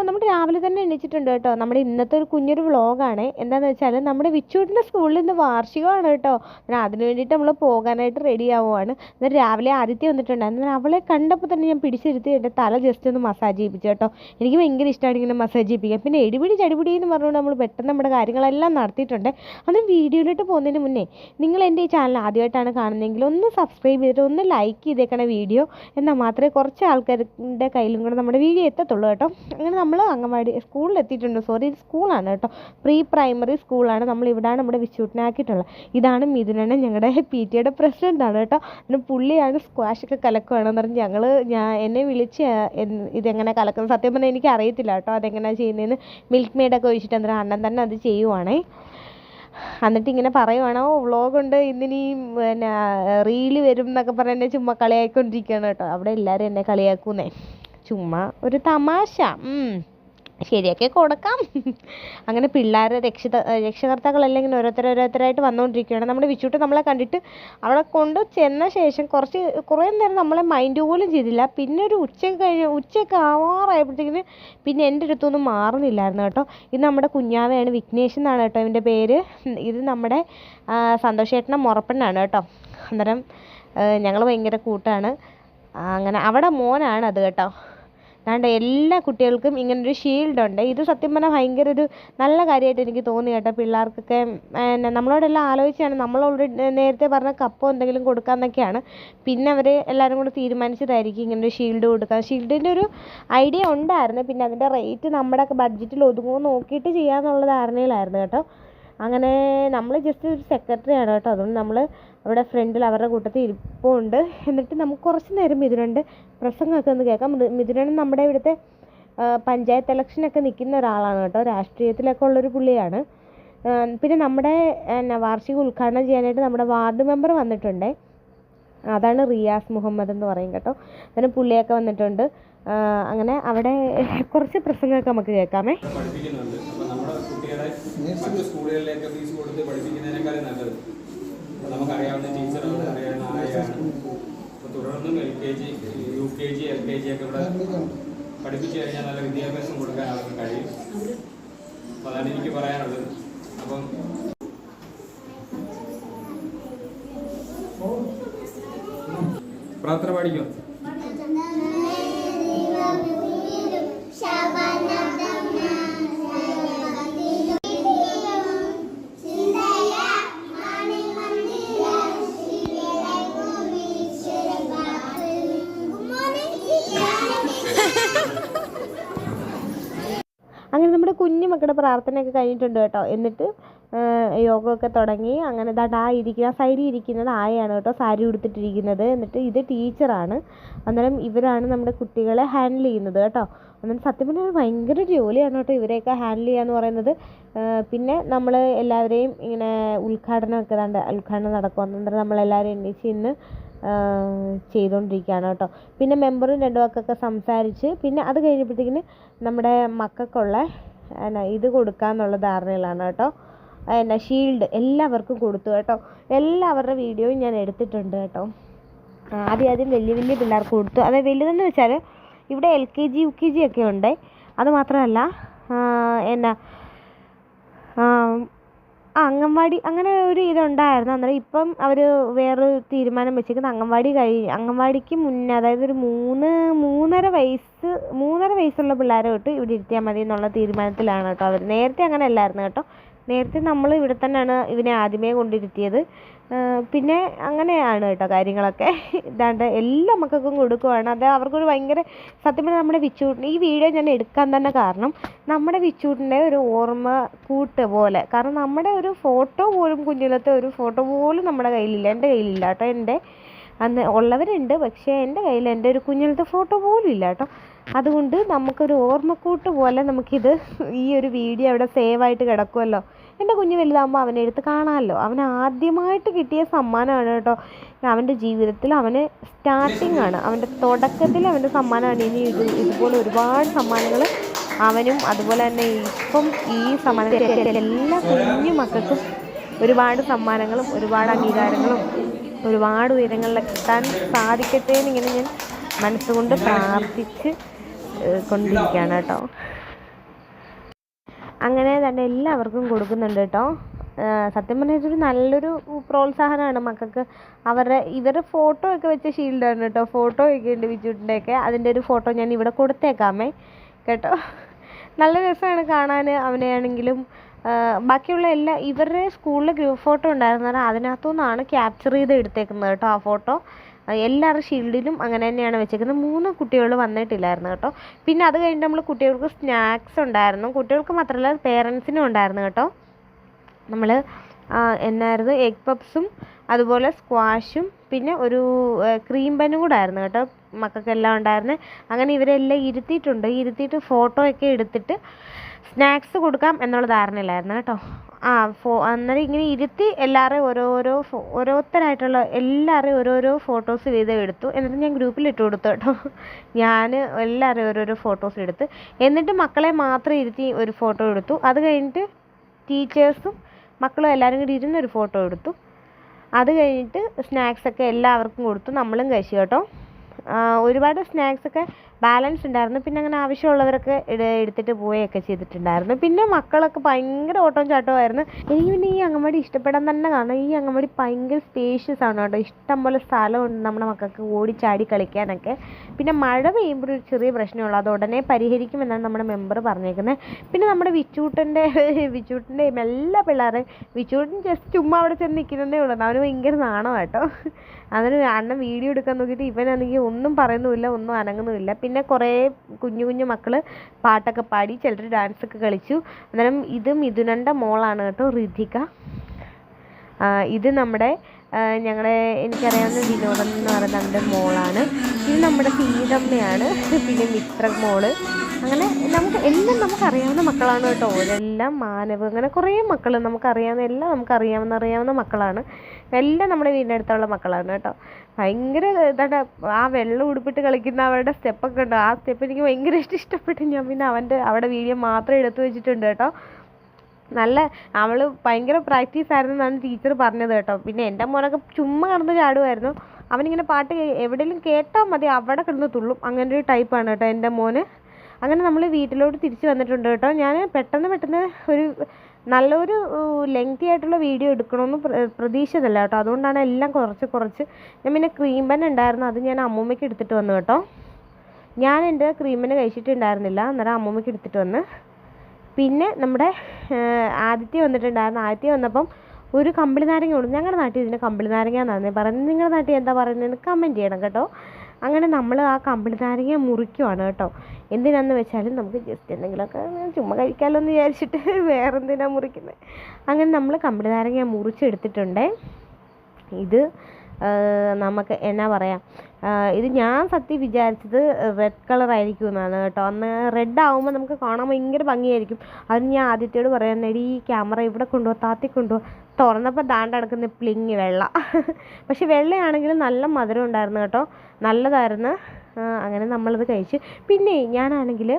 നമ്മൾ രാവിലെ തന്നെ എണീച്ചിട്ടുണ്ട് കേട്ടോ. നമ്മുടെ ഇന്നത്തെ ഒരു കുഞ്ഞൊരു വ്ളോഗാണ്. എന്താണെന്ന് വെച്ചാൽ നമ്മുടെ വിച്ചൂട്ടിൻ്റെ സ്കൂളിൽ ഇന്ന് വാർഷികമാണ് കേട്ടോ. എന്നാൽ അതിന് വേണ്ടിയിട്ട് നമ്മൾ പോകാനായിട്ട് റെഡി ആവുകയാണ്. എന്നിട്ട് രാവിലെ ആദിത്യ വന്നിട്ടുണ്ടായിരുന്നു. എന്നാൽ അവളെ കണ്ടപ്പോൾ തന്നെ ഞാൻ പിടിച്ചിരുത്തി എൻ്റെ തല ജസ്റ്റ് ഒന്ന് മസാജ് ചെയ്യിപ്പിച്ചു കേട്ടോ. എനിക്ക് ഭയങ്കര ഇഷ്ടമാണ് ഇങ്ങനെ മസാജ് ചെയ്യിപ്പിക്കാൻ. പിന്നെ എടിപിടി ചടിപിടി എന്ന് പറഞ്ഞുകൊണ്ട് നമ്മൾ പെട്ടെന്ന് നമ്മുടെ കാര്യങ്ങളെല്ലാം നടത്തിയിട്ടുണ്ട്. അത് വീഡിയോയിലോട്ട് പോകുന്നതിന് മുന്നേ നിങ്ങൾ എൻ്റെ ഈ ചാനൽ ആദ്യമായിട്ടാണ് കാണുന്നതെങ്കിൽ ഒന്ന് സബ്സ്ക്രൈബ് ചെയ്തിട്ട് ഒന്ന് ലൈക്ക് ചെയ്തേക്കണ വീഡിയോ. എന്നാൽ മാത്രമേ കുറച്ച് ആൾക്കാരുടെ കയ്യിലും കൂടെ നമ്മുടെ വീഡിയോ എത്തത്തുള്ളൂ കേട്ടോ. അങ്ങനെ നമ്മൾ അംഗൻവാടി സ്കൂളിൽ എത്തിയിട്ടുണ്ട്. സോറി, ഇത് സ്കൂളാണ് കേട്ടോ. പ്രീ പ്രൈമറി സ്കൂളാണ്. നമ്മൾ ഇവിടെയാണ് നമ്മുടെ വിച്ചൂട്ടിനാക്കിയിട്ടുള്ളത്. ഇതാണ് മിഥുനണ്ണൻ, ഞങ്ങളുടെ PTA പ്രസിഡൻ്റാണ് കേട്ടോ. പിന്നെ പുള്ളിയാണ് സ്ക്വാഷൊക്കെ കലക്കുകയാണെന്ന് പറഞ്ഞ് എന്നെ വിളിച്ച് ഇതെങ്ങനെ കലക്കുന്നത് സത്യം പറഞ്ഞാൽ എനിക്ക് അറിയത്തില്ല കേട്ടോ അതെങ്ങനെയാണ് ചെയ്യുന്നതെന്ന്. മിൽക്ക് മെയ്ഡൊക്കെ ഒഴിച്ചിട്ട് അന്നേരം അണ്ണൻ തന്നെ അത് ചെയ്യുവാണേ. എന്നിട്ട് ഇങ്ങനെ പറയുവാണോ വ്ളോഗുണ്ട് ഇന്നിനി പിന്നെ റീല് വരും എന്നൊക്കെ പറഞ്ഞ് എന്നെ ചുമ്മാ കളിയാക്കിക്കൊണ്ടിരിക്കുകയാണ് കേട്ടോ. അവിടെ എല്ലാവരും എന്നെ കളിയാക്കുന്നേ, ചുമ്മാ ഒരു തമാശ. ശരിയൊക്കെ കൊടുക്കാം. അങ്ങനെ പിള്ളേരെ രക്ഷകർത്താക്കളെല്ലാം ഇങ്ങനെ ഓരോരുത്തരായിട്ട് വന്നുകൊണ്ടിരിക്കുകയാണ്. നമ്മുടെ വിച്ചൂട്ട് നമ്മളെ കണ്ടിട്ട് അവിടെ കൊണ്ട് ചെന്ന ശേഷം കുറേ നേരം നമ്മളെ മൈൻഡ് പോലും ചെയ്തില്ല. പിന്നെ ഒരു ഉച്ചയൊക്കെ ആവാറായപ്പോഴത്തേക്കിന് പിന്നെ എൻ്റെ അടുത്തൊന്നും മാറുന്നില്ലായിരുന്നു കേട്ടോ. ഇത് നമ്മുടെ കുഞ്ഞാവയാണ്, വിഘ്നേഷ് എന്നാണ് കേട്ടോ ഇവൻ്റെ പേര്. ഇത് നമ്മുടെ സന്തോഷേട്ടൻ്റെ മുറപ്പെണ്ണാണ് കേട്ടോ. അന്നേരം ഞങ്ങൾ ഭയങ്കര കൂട്ടാണ്. അങ്ങനെ അവിടെ മോനാണ് അത് കേട്ടോ. അതാണ്ട് എല്ലാ കുട്ടികൾക്കും ഇങ്ങനൊരു ഷീൽഡുണ്ട്. ഇത് സത്യം പറഞ്ഞാൽ ഭയങ്കര ഒരു നല്ല കാര്യമായിട്ട് എനിക്ക് തോന്നി കേട്ടോ. പിള്ളേർക്കൊക്കെ നമ്മളോടെല്ലാം ആലോചിച്ചാണ്. നമ്മൾ ഓൾറെഡി നേരത്തെ പറഞ്ഞ കപ്പോ എന്തെങ്കിലും കൊടുക്കാമെന്നൊക്കെയാണ്. പിന്നെ അവർ എല്ലാവരും കൂടെ തീരുമാനിച്ചതായിരിക്കും ഇങ്ങനൊരു ഷീൽഡ് കൊടുക്കാൻ. ഷീൽഡിൻ്റെ ഒരു ഐഡിയ ഉണ്ടായിരുന്നു. പിന്നെ അതിൻ്റെ റേറ്റ് നമ്മുടെ ബഡ്ജറ്റിൽ ഒതുങ്ങുമോ നോക്കിയിട്ട് ചെയ്യാമെന്നുള്ള ധാരണയിലായിരുന്നു കേട്ടോ. അങ്ങനെ നമ്മൾ ജസ്റ്റ് ഒരു സെക്രട്ടറിയാണ് കേട്ടോ. അതുകൊണ്ട് നമ്മൾ അവിടെ ഫ്രണ്ടിൽ അവരുടെ കൂട്ടത്തിൽ ഇരിപ്പുണ്ട്. എന്നിട്ട് നമുക്ക് കുറച്ച് നേരം മിഥുനൻ്റെ പ്രസംഗമൊക്കെ ഒന്ന് കേൾക്കാം. മിഥുനൻ നമ്മുടെ ഇവിടുത്തെ പഞ്ചായത്ത് ഇലക്ഷനൊക്കെ നിൽക്കുന്ന ഒരാളാണ് കേട്ടോ. രാഷ്ട്രീയത്തിലൊക്കെ ഉള്ളൊരു പുള്ളിയാണ്. പിന്നെ നമ്മുടെ വാർഷിക ഉദ്ഘാടനം ചെയ്യാനായിട്ട് നമ്മുടെ വാർഡ് മെമ്പർ വന്നിട്ടുണ്ട്. അതാണ് റിയാസ് മുഹമ്മദ് എന്ന് പറയും കേട്ടോ. അങ്ങനെ പുള്ളിയൊക്കെ വന്നിട്ടുണ്ട്. അങ്ങനെ അവിടെ കുറച്ച് പ്രസംഗമൊക്കെ നമുക്ക് കേൾക്കാമേ. സ്കൂളുകളിലേക്ക് ഫീസ് കൊടുത്ത് പഠിപ്പിക്കുന്നതിനേക്കാളും നല്ലത് നമുക്കറിയാവുന്ന ടീച്ചറുകൾ അറിയാവുന്ന ആയാണ്. അപ്പോൾ തുടർന്നും LKG UKG LKG ഒക്കെ ഇവിടെ പഠിപ്പിച്ചു കഴിഞ്ഞാൽ നല്ല വിദ്യാഭ്യാസം കൊടുക്കാൻ അവർക്ക് കഴിയും. അപ്പോൾ അതാണ് എനിക്ക് പറയാനുള്ളത്. അപ്പം പ്രാർത്ഥന പാടിക്കോ. അങ്ങനെ നമ്മുടെ കുഞ്ഞു മക്കളുടെ പ്രാർത്ഥനയൊക്കെ കഴിഞ്ഞിട്ടുണ്ട് കേട്ടോ. എന്നിട്ട് യോഗമൊക്കെ തുടങ്ങി. അങ്ങനെ ഇരിക്കുന്ന സൈഡിൽ ഇരിക്കുന്നത് ആയാണ് കേട്ടോ, സാരി ഉടുത്തിട്ടിരിക്കുന്നത്. എന്നിട്ട് ഇത് ടീച്ചറാണ്. അന്നേരം ഇവരാണ് നമ്മുടെ കുട്ടികളെ ഹാൻഡിൽ ചെയ്യുന്നത് കേട്ടോ. അന്നേരം സത്യം പറഞ്ഞാൽ ഭയങ്കര ജോലിയാണ് കേട്ടോ ഇവരെയൊക്കെ ഹാൻഡിൽ ചെയ്യുക എന്ന് പറയുന്നത്. പിന്നെ നമ്മൾ എല്ലാവരെയും ഇങ്ങനെ ഉദ്ഘാടനം നടക്കും. അന്നേരം നമ്മളെല്ലാവരും എണീച്ച് ഇന്ന് ചെയ്തുകൊണ്ടിരിക്കുകയാണ് കേട്ടോ. പിന്നെ മെമ്പറും രണ്ടു വാക്കൊക്കെ സംസാരിച്ച് പിന്നെ അത് കഴിഞ്ഞപ്പോഴത്തേക്കിന് നമ്മുടെ മക്കൾക്കുള്ള ഇത് കൊടുക്കാമെന്നുള്ള ധാരണയിലാണ് കേട്ടോ. ഷീൽഡ് എല്ലാവർക്കും കൊടുത്തു കേട്ടോ. എല്ലാവരുടെ വീഡിയോയും ഞാൻ എടുത്തിട്ടുണ്ട് കേട്ടോ. ആദ്യം വലിയ പിള്ളേർക്ക് കൊടുത്തു. അതായത് വലുതെന്ന് വെച്ചാൽ ഇവിടെ LKG UKG ഒക്കെ ഉണ്ട്. അതുമാത്രമല്ല അംഗൻവാടി അങ്ങനെ ഒരു ഇതുണ്ടായിരുന്നു. അന്നേരം ഇപ്പം അവർ വേറൊരു തീരുമാനം വെച്ചിരിക്കുന്നത് അംഗൻവാടിക്ക് മുന്നേ, അതായത് ഒരു 3.5 വയസ്സുള്ള പിള്ളേരെ തൊട്ട് ഇവിടെ ഇരുത്തിയാൽ മതി എന്നുള്ള തീരുമാനത്തിലാണ് കേട്ടോ അവർ. നേരത്തെ അങ്ങനെ അല്ലായിരുന്നു കേട്ടോ. നേരത്തെ നമ്മൾ ഇവിടെ തന്നെയാണ് ഇവനെ ആദ്യമേ കൊണ്ടിരുത്തിയത്. പിന്നെ അങ്ങനെയാണ് കേട്ടോ കാര്യങ്ങളൊക്കെ. ഇതാണ്ട് എല്ലാ മക്കൾക്കും കൊടുക്കുവാണ്. അത് അവർക്കൊരു ഭയങ്കര സത്യം പറഞ്ഞാൽ നമ്മുടെ വിച്ചൂട്ടിന് ഈ വീഡിയോ ഞാൻ എടുക്കാൻ തന്നെ കാരണം നമ്മുടെ വിച്ചൂട്ടിൻ്റെ ഒരു ഓർമ്മ കൂട്ട് പോലെ. കാരണം നമ്മുടെ ഒരു ഫോട്ടോ പോലും, കുഞ്ഞിലത്തെ ഒരു ഫോട്ടോ പോലും നമ്മുടെ കയ്യിലില്ല. എൻ്റെ കയ്യിലില്ല കേട്ടോ. എൻ്റെ അന്ന് ഉള്ളവരുണ്ട്, പക്ഷേ എൻ്റെ കയ്യിൽ എൻ്റെ ഒരു കുഞ്ഞിലത്തെ ഫോട്ടോ പോലും ഇല്ല കേട്ടോ. അതുകൊണ്ട് നമുക്കൊരു ഓർമ്മക്കൂട്ട് പോലെ നമുക്കിത് ഈ ഒരു വീഡിയോ അവിടെ സേവായിട്ട് കിടക്കുമല്ലോ. എൻ്റെ കുഞ്ഞ് വലുതാകുമ്പോൾ അവനെ എടുത്ത് കാണാമല്ലോ. അവന് ആദ്യമായിട്ട് കിട്ടിയ സമ്മാനമാണ് കേട്ടോ. അവൻ്റെ ജീവിതത്തിൽ അവന് സ്റ്റാർട്ടിംഗ് ആണ്, അവൻ്റെ തുടക്കത്തിൽ അവൻ്റെ സമ്മാനമാണ്. ഇനി ഇതുപോലെ ഒരുപാട് സമ്മാനങ്ങൾ അവനും അതുപോലെ തന്നെ ഇപ്പം ഈ സമ്മാനത്തിൽ എല്ലാ കുഞ്ഞു മക്കൾക്കും ഒരുപാട് സമ്മാനങ്ങളും ഒരുപാട് അംഗീകാരങ്ങളും ഒരുപാട് ഉയരങ്ങളിലെത്താൻ സാധിക്കട്ടെ എന്നിങ്ങനെ ഞാൻ മനസ്സുകൊണ്ട് പ്രാർത്ഥിച്ച് കൊണ്ടിരിക്കുകയാണ് കേട്ടോ. അങ്ങനെ തന്നെ എല്ലാവർക്കും കൊടുക്കുന്നുണ്ട് കേട്ടോ. സത്യം പറഞ്ഞാൽ ഇതൊരു നല്ലൊരു പ്രോത്സാഹനമാണ് മക്കൾക്ക്. ഇവരുടെ ഫോട്ടോ ഒക്കെ വെച്ച ഷീൽഡാണ് കേട്ടോ. ഫോട്ടോ ഒക്കെ ഉണ്ട് വിച്ചൂട്ടിൻ്റെയൊക്കെ. അതിൻ്റെ ഒരു ഫോട്ടോ ഞാൻ ഇവിടെ കൊടുത്തേക്കാമേ കേട്ടോ. നല്ല രസമാണ് കാണാൻ അവനെയാണെങ്കിലും. ബാക്കിയുള്ള ഇവരുടെ സ്കൂളിലെ ഗ്രൂപ്പ് ഫോട്ടോ ഉണ്ടായിരുന്നത് അതിനകത്തു നിന്നാണ് ക്യാപ്ചർ ചെയ്ത് എടുത്തേക്കുന്നത് കേട്ടോ. ആ ഫോട്ടോ എല്ലാവരുടെ ഷീൽഡിലും അങ്ങനെ തന്നെയാണ് വെച്ചേക്കുന്നത്. 3 കുട്ടികൾ വന്നിട്ടില്ലായിരുന്നു കേട്ടോ. പിന്നെ അത് കഴിഞ്ഞിട്ട് നമ്മൾ കുട്ടികൾക്ക് സ്നാക്സ് ഉണ്ടായിരുന്നു. കുട്ടികൾക്ക് മാത്രമല്ല പേരൻസിനും ഉണ്ടായിരുന്നു കേട്ടോ. നമ്മൾ എന്നായിരുന്നു എഗ് പപ്സും അതുപോലെ സ്ക്വാഷും പിന്നെ ഒരു ക്രീം ബന്നും കൂടെ ആയിരുന്നു കേട്ടോ മക്കൾക്കെല്ലാം ഉണ്ടായിരുന്നത്. അങ്ങനെ ഇവരെല്ലാം ഇരുത്തിയിട്ട് ഫോട്ടോ ഒക്കെ എടുത്തിട്ട് സ്നാക്സ് കൊടുക്കാം എന്നുള്ള ധാരണയിലായിരുന്നു കേട്ടോ. അന്നേരം ഇങ്ങനെ ഇരുത്തി എല്ലാവരെയും ഓരോരുത്തരായിട്ടുള്ള എല്ലാവരെയും ഓരോരോ ഫോട്ടോസ് വീതം എടുത്തു. എന്നിട്ട് ഞാൻ ഗ്രൂപ്പിൽ ഇട്ട് കൊടുത്തു കേട്ടോ. ഞാൻ എല്ലാവരെയും ഓരോരോ ഫോട്ടോസ് എടുത്ത് എന്നിട്ട് മക്കളെ മാത്രം ഇരുത്തി ഒരു ഫോട്ടോ എടുത്തു. അത് കഴിഞ്ഞിട്ട് ടീച്ചേഴ്സും മക്കളും എല്ലാവരും കൂടി ഇരുന്നൊരു ഫോട്ടോ എടുത്തു. അത് കഴിഞ്ഞിട്ട് സ്നാക്സൊക്കെ എല്ലാവർക്കും കൊടുത്തു. നമ്മളും കഴിച്ചു കേട്ടോ. ഒരുപാട് സ്നാക്സൊക്കെ ബാലൻസ് ഉണ്ടായിരുന്നു. പിന്നെ അങ്ങനെ ആവശ്യമുള്ളവരൊക്കെ എടുത്തിട്ട് പോവുകയൊക്കെ ചെയ്തിട്ടുണ്ടായിരുന്നു. പിന്നെ മക്കളൊക്കെ ഭയങ്കര ഓട്ടവും ചാട്ടവുമായിരുന്നു. എനിക്ക് പിന്നെ ഈ അംഗൻവാടി ഇഷ്ടപ്പെടാൻ തന്നെ കാരണം ഈ അംഗൻവാടി ഭയങ്കര സ്പേഷ്യസ് ആണ് കേട്ടോ. ഇഷ്ടംപോലെ സ്ഥലമുണ്ട് നമ്മുടെ മക്കൾക്ക് ഓടിച്ചാടി കളിക്കാനൊക്കെ. പിന്നെ മഴ പെയ്യുമ്പോൾ ഒരു ചെറിയ പ്രശ്നമുള്ളൂ. അത് ഉടനെ പരിഹരിക്കുമെന്നാണ് നമ്മുടെ മെമ്പർ പറഞ്ഞേക്കുന്നത്. പിന്നെ നമ്മുടെ വിച്ചൂട്ടിൻ്റെയും എല്ലാ പിള്ളേരെയും വിച്ചൂട്ടിന് ജസ്റ്റ് ചുമ്മാ അവിടെ ചെന്ന് നിൽക്കുന്നതേ ഉള്ളൂ. അവന് ഭയങ്കര നാണം കേട്ടോ. അതിന് അണ്ണൻ വീഡിയോ എടുക്കാൻ നോക്കിയിട്ട് ഇവനാണെങ്കിൽ ഒന്നും പറയുന്നുമില്ല, ഒന്നും അനങ്ങുന്നുമില്ല. പിന്നെ കുറേ കുഞ്ഞു മക്കൾ പാട്ടൊക്കെ പാടി, ചിലർ ഡാൻസൊക്കെ കളിച്ചു. അന്നേരം ഇത് മിഥുനൻ്റെ മോളാണ് കേട്ടോ, ഋതിക. ഇത് നമ്മുടെ എനിക്കറിയാവുന്ന വിനോദം എന്ന് പറയുന്നത് എൻ്റെ മോളാണ്. ഇത് നമ്മുടെ സീതമ്മയാണ്. പിന്നെ മിത്ര മോള്. അങ്ങനെ നമുക്കറിയാവുന്ന മക്കളാണ് കേട്ടോ. ഓരെല്ലാം മാനവ്, അങ്ങനെ കുറേ മക്കൾ നമുക്കറിയാവുന്ന മക്കളാണ്. എല്ലാം നമ്മുടെ വീടിൻ്റെ അടുത്തുള്ള മക്കളാണ് കേട്ടോ. ഭയങ്കര ഇതാണ് ആ വെള്ളം ഉടുപ്പിട്ട് കളിക്കുന്ന അവരുടെ സ്റ്റെപ്പൊക്കെ ഉണ്ടോ. ആ സ്റ്റെപ്പ് എനിക്ക് ഭയങ്കര ഇഷ്ടപ്പെട്ടു. ഞാൻ പിന്നെ അവിടെ വീഡിയോ മാത്രം എടുത്തു വെച്ചിട്ടുണ്ട് കേട്ടോ. അവൾ ഭയങ്കര പ്രാക്ടീസ് ആയിരുന്നു എന്നാണ് ടീച്ചർ പറഞ്ഞത് കേട്ടോ. പിന്നെ എൻ്റെ മോനൊക്കെ ചുമ്മാ കിടന്ന് ചാടുമായിരുന്നു. അവനിങ്ങനെ പാട്ട് എവിടെയെങ്കിലും കേട്ടാൽ മതി അവിടെ കിടന്ന് തുള്ളും. അങ്ങനെ ഒരു ടൈപ്പാണ് കേട്ടോ എൻ്റെ മോന്. അങ്ങനെ നമ്മൾ വീട്ടിലോട്ട് തിരിച്ച് വന്നിട്ടുണ്ട് കേട്ടോ. ഞാൻ പെട്ടെന്ന് ഒരു നല്ലൊരു ലെങ്തി ആയിട്ടുള്ള വീഡിയോ എടുക്കണമെന്ന് പ്രതീക്ഷിച്ചതല്ല കേട്ടോ. അതുകൊണ്ടാണ് എല്ലാം കുറച്ച് ഞാൻ പിന്നെ ക്രീം ബൻ ഉണ്ടായിരുന്നു. അത് ഞാൻ അമ്മൂമ്മയ്ക്ക് എടുത്തിട്ട് വന്നു കേട്ടോ. ഞാൻ എൻ്റെ ക്രീം ബൻ കഴിച്ചിട്ടുണ്ടായിരുന്നില്ല. അന്നേരം അമ്മൂമ്മയ്ക്ക് എടുത്തിട്ട് വന്ന്. പിന്നെ നമ്മുടെ ആദിത്യ വന്നിട്ടുണ്ടായിരുന്നു. ആദിത്യ വന്നപ്പം ഒരു കമ്പിളി നാരങ്ങ ഉണ്ട്. ഞങ്ങളുടെ നാട്ടിൽ ഇതിന് കമ്പിളി നാരങ്ങ എന്നാണ് പറയുന്നത്. നിങ്ങളുടെ നാട്ടിൽ എന്താ പറയുന്നതെന്ന് കമൻറ്റ് ചെയ്യണം കേട്ടോ. അങ്ങനെ നമ്മൾ ആ കമ്പിളി നാരങ്ങ മുറിക്കുവാണ് കേട്ടോ. എന്തിനാന്ന് വെച്ചാൽ നമുക്ക് ജസ്റ്റ് എന്തെങ്കിലുമൊക്കെ ചുമ്മാ കഴിക്കാമല്ലോ എന്ന് വിചാരിച്ചിട്ട് വേറെ എന്തിനാണ് മുറിക്കുന്നത്. അങ്ങനെ നമ്മൾ കമ്പിളി നാരങ്ങ മുറിച്ചെടുത്തിട്ടുണ്ട്. ഇത് നമുക്ക് എന്നാ പറയാം, ഇത് ഞാൻ സത്യം വിചാരിച്ചത് റെഡ് കളറായിരിക്കും എന്നാണ് കേട്ടോ. അന്ന് റെഡ് ആകുമ്പോൾ നമുക്ക് കാണാൻ ഭയങ്കര ഭംഗിയായിരിക്കും. അതിന് ഞാൻ ആദ്യത്തോട് പറയാൻ ഈ ക്യാമറ ഇവിടെ കൊണ്ടുപോകാം, താത്തി കൊണ്ടുപോകാം. തുറന്നപ്പോൾ കിടക്കുന്ന പ്ലിങ് വെള്ള. പക്ഷെ വെള്ളയാണെങ്കിലും നല്ല മധുരം ഉണ്ടായിരുന്നു കേട്ടോ, നല്ലതായിരുന്നു. അങ്ങനെ നമ്മളത് കഴിച്ച്. പിന്നെ ഞാനാണെങ്കിൽ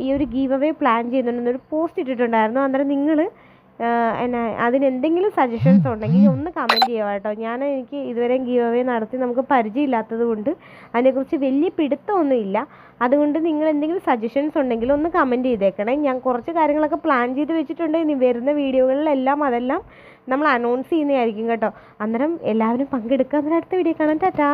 ഈ ഒരു ഗീവ് അവേ പ്ലാൻ ചെയ്യുന്നുണ്ടെന്നൊരു പോസ്റ്റ് ഇട്ടിട്ടുണ്ടായിരുന്നു. അന്നേരം നിങ്ങൾ അതിനെന്തെങ്കിലും സജഷൻസ് ഉണ്ടെങ്കിൽ ഒന്ന് കമൻറ്റ് ചെയ്യുക കേട്ടോ. എനിക്ക് ഇതുവരെയും ഗീവ് അവേ നടത്തി നമുക്ക് പരിചയമില്ലാത്തത് കൊണ്ട് അതിനെക്കുറിച്ച് വലിയ പിടുത്തമൊന്നുമില്ല. അതുകൊണ്ട് നിങ്ങൾ എന്തെങ്കിലും സജഷൻസ് ഉണ്ടെങ്കിൽ ഒന്ന് കമൻറ്റ് ചെയ്തേക്കണേ. ഞാൻ കുറച്ച് കാര്യങ്ങളൊക്കെ പ്ലാൻ ചെയ്ത് വെച്ചിട്ടുണ്ട്. ഇനി വരുന്ന വീഡിയോകളിലെല്ലാം അതെല്ലാം നമ്മൾ അനൗൺസ് ചെയ്യുന്നതായിരിക്കും കേട്ടോ. അന്നേരം എല്ലാവരും പങ്കെടുക്കുക. അതിനടുത്ത വീഡിയോ കാണാം. ടാറ്റാ.